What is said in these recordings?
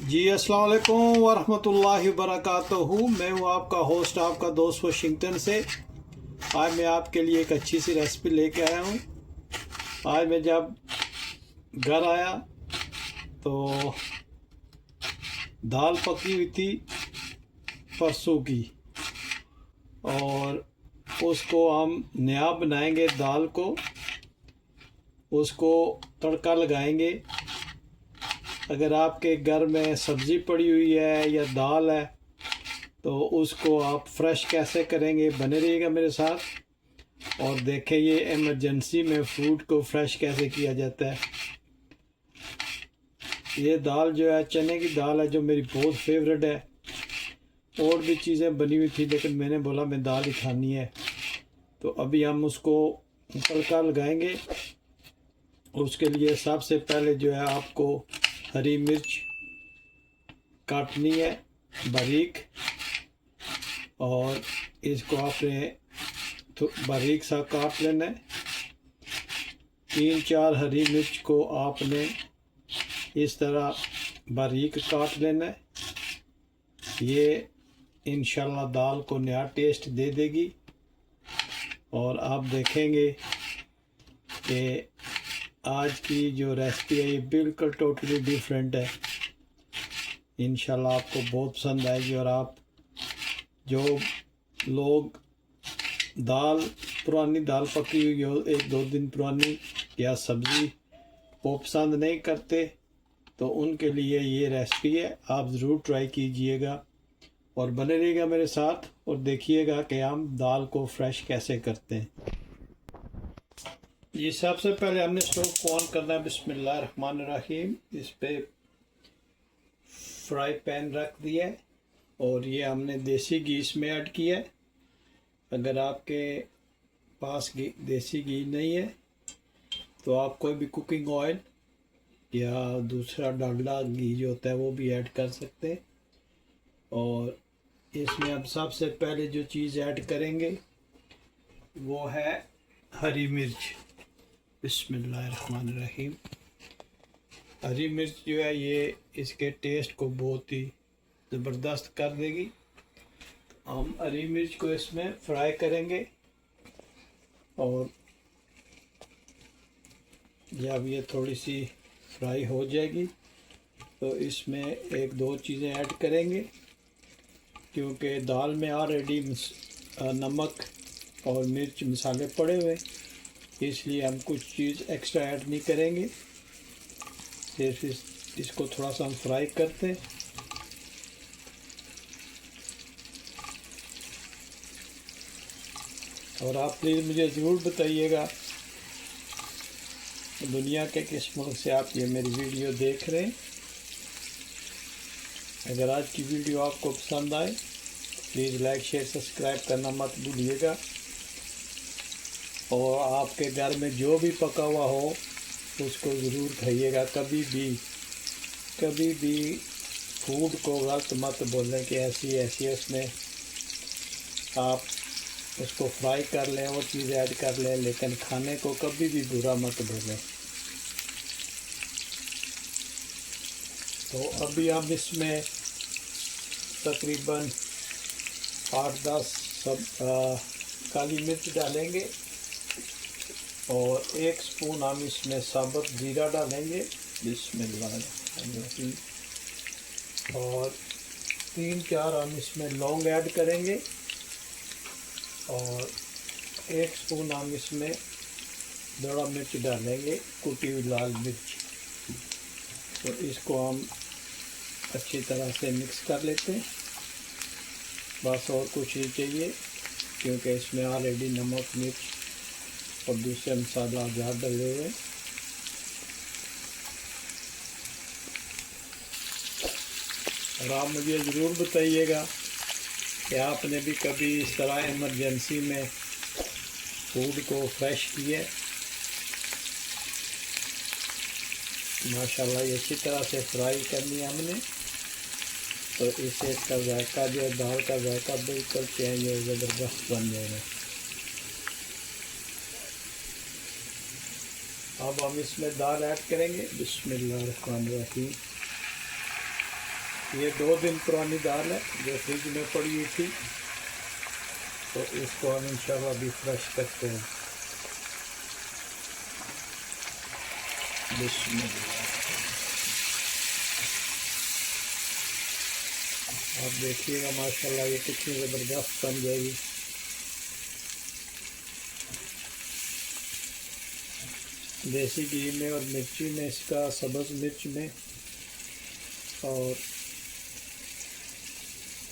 जी अस्सलाम वालेकुम वरहमतुल्लाहि वबरकातुहू। मैं हूँ आपका होस्ट, आपका दोस्त वाशिंगटन से। आज मैं आपके लिए एक अच्छी सी रेसिपी लेके आया हूँ। आज मैं जब घर आया तो दाल पकी हुई थी परसों की, और उसको हम नया बनाएंगे। दाल को उसको तड़का लगाएंगे। अगर आपके घर में सब्ज़ी पड़ी हुई है या दाल है तो उसको आप फ्रेश कैसे करेंगे, बने रहिएगा मेरे साथ और देखें ये इमरजेंसी में फूड को फ्रेश कैसे किया जाता है। ये दाल जो है चने की दाल है, जो मेरी बहुत फेवरेट है। और भी चीज़ें बनी हुई थी लेकिन मैंने बोला मैं दाल ही खानी है, तो अभी हम उसको तड़का लगाएंगे। उसके लिए सबसे पहले जो है आपको हरी मिर्च काटनी है बारीक, और इसको आपने तो बारीक सा काट लेना है। 3-4 हरी मिर्च को आपने इस तरह बारीक काट लेना है। ये इंशाल्लाह दाल को नया टेस्ट दे देगी। और आप देखेंगे कि आज की जो रेसिपी है ये बिल्कुल टोटली डिफरेंट है। इंशाल्लाह आपको बहुत पसंद आएगी। और आप जो लोग दाल पुरानी दाल पकी हुई हो 1-2 दिन पुरानी या सब्ज़ी वो पसंद नहीं करते तो उनके लिए ये रेसिपी है। आप ज़रूर ट्राई कीजिएगा और बने रहिएगा मेरे साथ और देखिएगा कि हम दाल को फ्रेश कैसे करते हैं। ये सबसे पहले हमने स्टोव को ऑन करना है। बिस्मिल्लाहिर्रहमानिर्रहीम। इस पे फ्राई पैन रख दिया है और ये हमने देसी घी इसमें ऐड किया है। अगर आपके पास देसी घी नहीं है तो आप कोई भी कुकिंग ऑयल या दूसरा डालडा घी जो होता है वो भी ऐड कर सकते हैं। और इसमें अब सबसे पहले जो चीज़ ऐड करेंगे वो है हरी मिर्च। बिस्मिल्लाहिर्रहमानिर्रहीम। हरी मिर्च जो है ये इसके टेस्ट को बहुत ही ज़बरदस्त कर देगी। हम हरी मिर्च को इसमें फ्राई करेंगे और जब ये थोड़ी सी फ्राई हो जाएगी तो इसमें 1-2 चीज़ें ऐड करेंगे, क्योंकि दाल में ऑलरेडी नमक और मिर्च मसाले पड़े हुए, इसलिए हम कुछ चीज़ एक्स्ट्रा ऐड नहीं करेंगे। सिर्फ इसको थोड़ा सा हम फ्राई करते हैं। और आप प्लीज़ मुझे ज़रूर बताइएगा दुनिया के किस मुल्क से आप ये मेरी वीडियो देख रहे हैं। अगर आज की वीडियो आपको पसंद आए प्लीज़ लाइक शेयर सब्सक्राइब करना मत भूलिएगा। और आपके घर में जो भी पका हुआ हो उसको ज़रूर खाइएगा। कभी भी फूड को गलत मत बोलें कि ऐसी उसमें आप उसको फ्राई कर लें और चीज़ ऐड कर लें, लेकिन खाने को कभी भी बुरा मत बोलें। तो अभी हम इसमें तकरीबन 8-10 काली मिर्च डालेंगे और 1 स्पून हम इसमें साबुत जीरा डालेंगे। बिस्मिल्लाहिर्रहमानिर्रहीम। और 3-4 हम इसमें लौंग ऐड करेंगे और 1 स्पून हम इसमें बड़ा मिर्च डालेंगे, कुटी हुई लाल मिर्च। तो इसको हम अच्छी तरह से मिक्स कर लेते हैं। बस और कुछ नहीं चाहिए, क्योंकि इसमें ऑलरेडी नमक मिर्च और दूसरे मसाला ज़्यादा डले हुए। और आप मुझे ज़रूर बताइएगा कि आपने भी कभी इस तरह इमरजेंसी में फूड को फ्रेश किया है। माशाल्लाह ये अच्छी तरह से फ्राई करनी है हमने, तो इससे इसका जायका जो है दाल का जायका बिल्कुल चेंज हो ज़बरदस्त बन जाएगा। अब हम इसमें दाल ऐड करेंगे। बिस्मिल्लाहिर्रहमानिर्रहीम। ये 2 दिन पुरानी दाल है जो फ्रिज में पड़ी हुई थी, तो इसको हम इंशाल्लाह भी फ्रेश करते हैं। आप देखिएगा माशाल्लाह ये कितनी ज़बरदस्त बन जाएगी। देसी घी में और मिर्ची में, इसका सब्ज़ मिर्च में और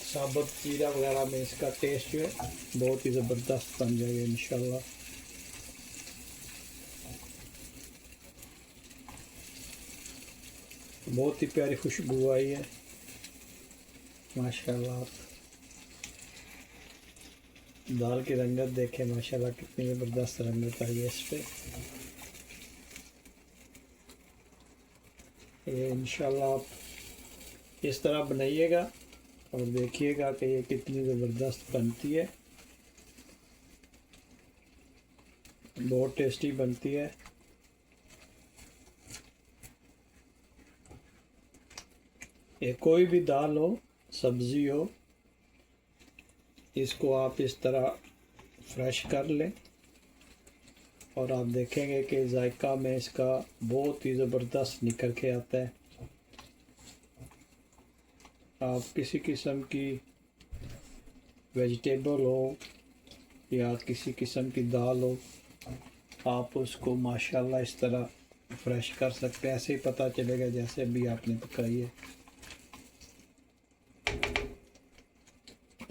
साबुत जीरा वगैरह में इसका टेस्ट जो है बहुत ही ज़बरदस्त बन जाएगा इंशाल्लाह। बहुत ही प्यारी खुशबू आई है माशाल्लाह। दाल की रंगत देखें माशाल्लाह कितनी ज़बरदस्त रंगत आई है इस पर। ये इंशाल्लाह आप इस तरह बनाइएगा और देखिएगा कि ये कितनी ज़बरदस्त बनती है, बहुत टेस्टी बनती है। ये कोई भी दाल हो, सब्ज़ी हो, इसको आप इस तरह फ्रेश कर लें और आप देखेंगे कि जायका में इसका बहुत ही ज़बरदस्त निकल के आता है। आप किसी किस्म की वेजिटेबल हो या किसी किस्म की दाल हो, आप उसको माशाल्लाह इस तरह फ्रेश कर सकते हैं। ऐसे ही पता चलेगा जैसे अभी आपने पकाई है।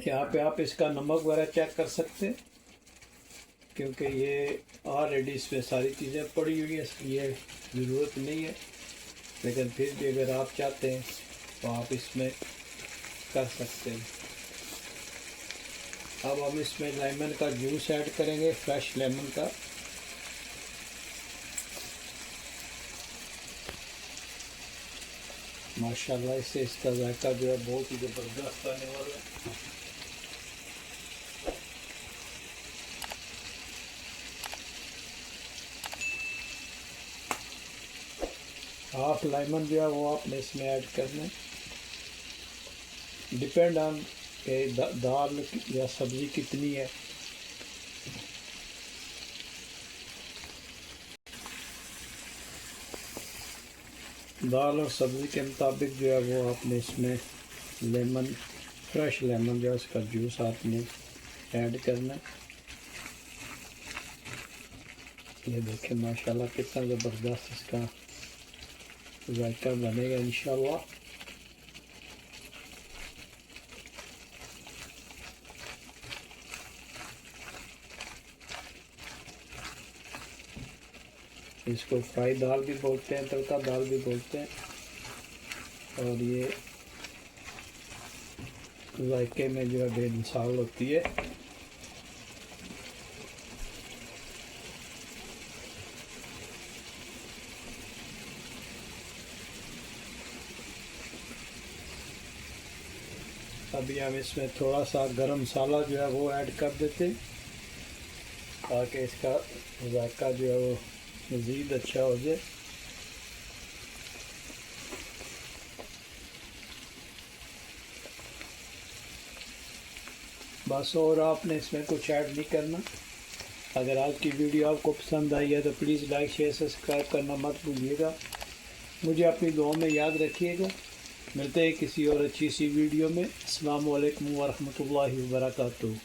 यहाँ पे आप इसका नमक वगैरह चेक कर सकते हैं, क्योंकि ये ऑलरेडी इसमें सारी चीज़ें पड़ी हुई है, इसलिए ज़रूरत नहीं है। लेकिन फिर भी अगर आप चाहते हैं तो आप इसमें कर सकते हैं। अब हम इसमें लेमन का जूस ऐड करेंगे, फ्रेश लेमन का। माशाल्लाह इससे इसका जायका जो है बहुत ही ज़बरदस्त आने वाला है। हाफ लेमन जो है वो आपने इसमें ऐड करना है। डिपेंड ऑन के दाल या सब्ज़ी कितनी है। दाल और सब्ज़ी के मुताबिक जो है वो आपने इसमें लेमन, फ्रेश लेमन जो है उसका जूस आपने ऐड करना है। ये देखें माशाल्लाह कितना ज़बरदस्त इसका जायका बनेगा इंशाल्लाह। इसको फ्राई दाल भी बोलते हैं, तड़का दाल भी बोलते हैं, और ये जायके में जो है बेमिसाल होती है। अभी हम इसमें थोड़ा सा गरम मसाला जो है वो ऐड कर देते हैं, ताकि इसका जायका जो है वो मज़ीद अच्छा हो जाए। बस, और आपने इसमें कुछ ऐड नहीं करना। अगर आज की वीडियो आपको पसंद आई है तो प्लीज़ लाइक, शेयर, सब्सक्राइब करना मत भूलिएगा। मुझे अपनी दुआ में याद रखिएगा। मिलते हैं किसी और अच्छी सी वीडियो में। अस्सलामु अलैकुम व रहमतुल्लाहि व बरकातुहू।